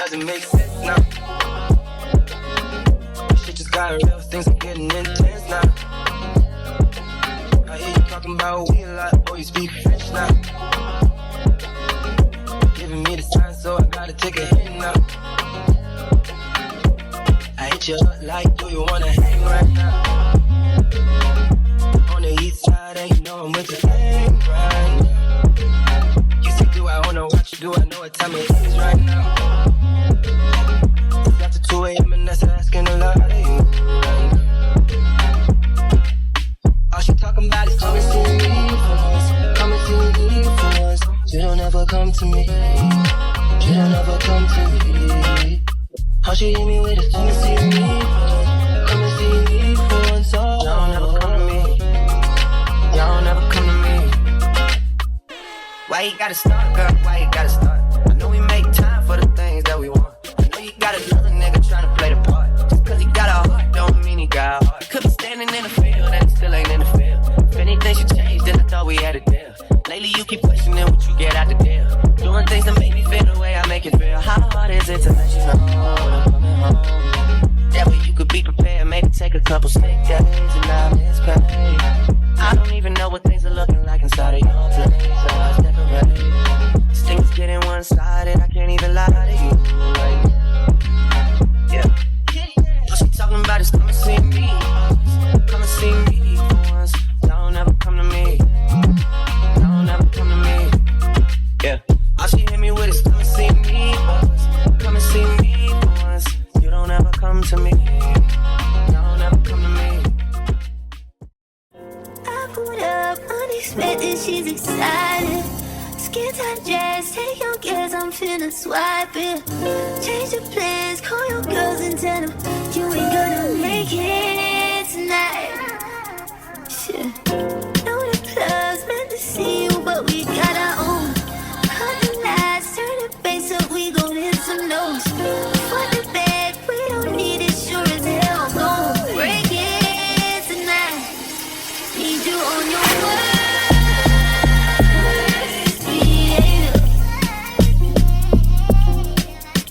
doesn't make sense now. Shit just got real, things are getting intense now. I hear you talking about we a lot, oh you speak French now. Giving me the sign, so I gotta take a hit now. I hit you up like, do you wanna hang right now? On the east side, and you know I'm with the gang right now. You say, do I wanna watch you, do I know what time it is right now? It's after 2 a.m. and that's asking a lot of you right now. All she talking about is come and see me for once, come and see me for once. You don't ever come to me, you don't ever come to me. How she hit me with it, come and see me for once, come and see me for once. Oh, y'all never come to me, y'all never come to me. Why you gotta start, girl, why you gotta start? I know we make time for the things that we want. I know you got another nigga trying to play the part. Just cause he got a heart, don't mean he got a heart. He could be standing in the field and he still ain't in the field. If anything should change, then I thought we had a deal. Lately you keep questioning what you get out the deal. Doing things that make me feel the way I make it feel. How hard is it to let you know when I'm coming home? That way you could be prepared, maybe take a couple sick days and not miss pay. I don't even know what things are looking like inside of your place. It's decorated. This thing is getting one-sided, I can't even lie to you. Like, yeah. What she talking about is come and see me. Come and see me for once. Don't ever come to me. Don't ever come to me. Yeah. All she hit me with is come and see me for once. Come and see me for once. You don't ever come to me. Don't ever come to me. I pulled up unexpected, she's excited. Skin tight dress, take your guess, I'm finna swipe it. Change the plans, call your girls and tell them you ain't gonna make it tonight. Shit. Know the club's meant to see you, but we got our own. Cut the lights, turn the bass up, we gon' hit some notes. For the bed, we don't need it, sure as hell, gon' break it tonight. Need you on your worst behavior.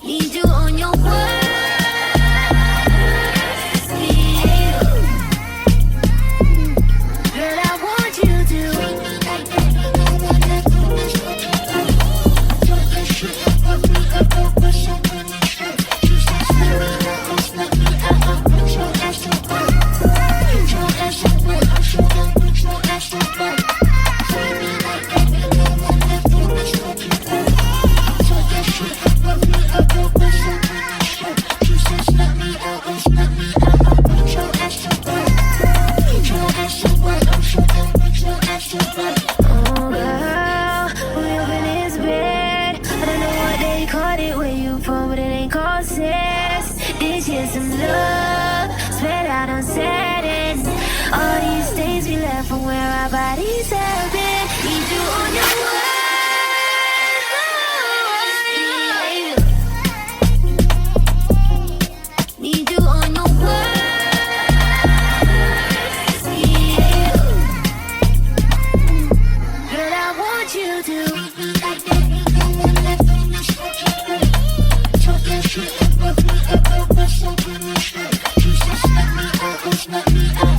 Need you on your worst behavior. Girl, I want you to. It's just some love spread out on Saturdays. All these days we left from where our bodies have been. Need you on your worst behavior. Need you on your worst behavior. Girl, I want you to. Let me out,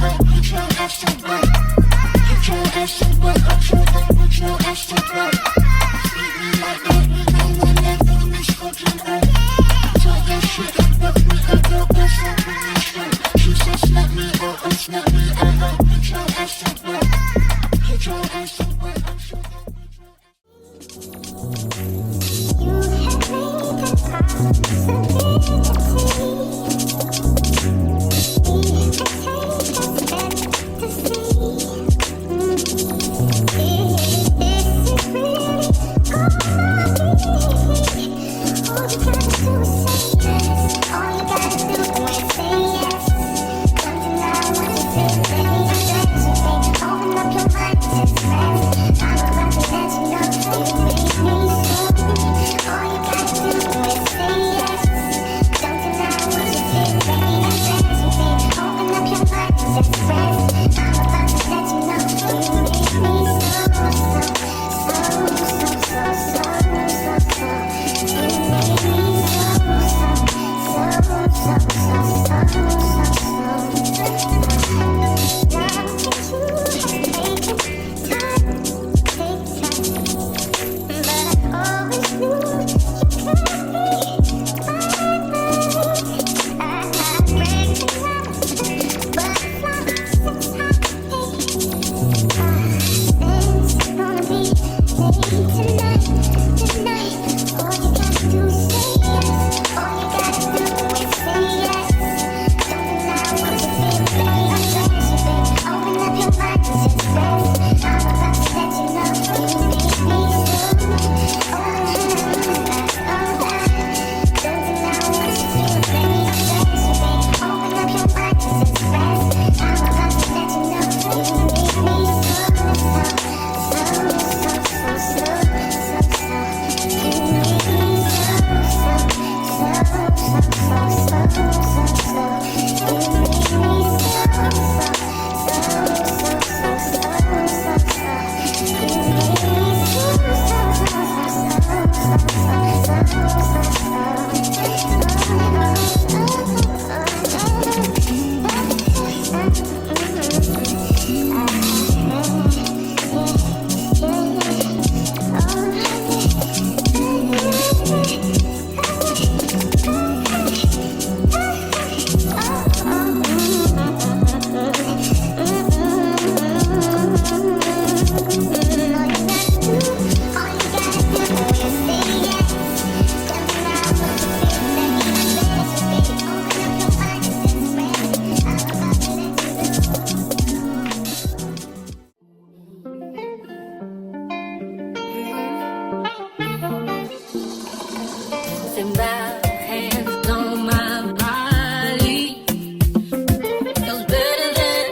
Something about hands on my body feels better than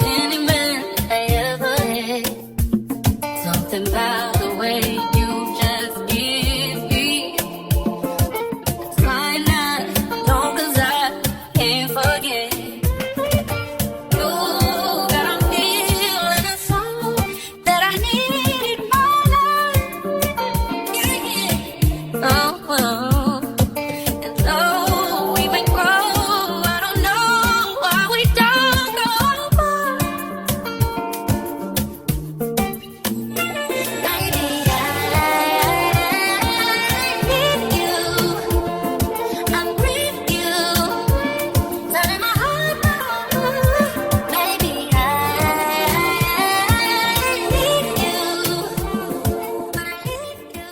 any man I ever had. Something about the way you just give me. It's fine now, long as I can't forget. You got a feeling a song that I need in my life. Yeah, yeah. Oh, oh. And though we may grow, I don't know why we don't go apart. Baby, I need you. I'm with you. Turning my heart on. Baby, I need you. I need you.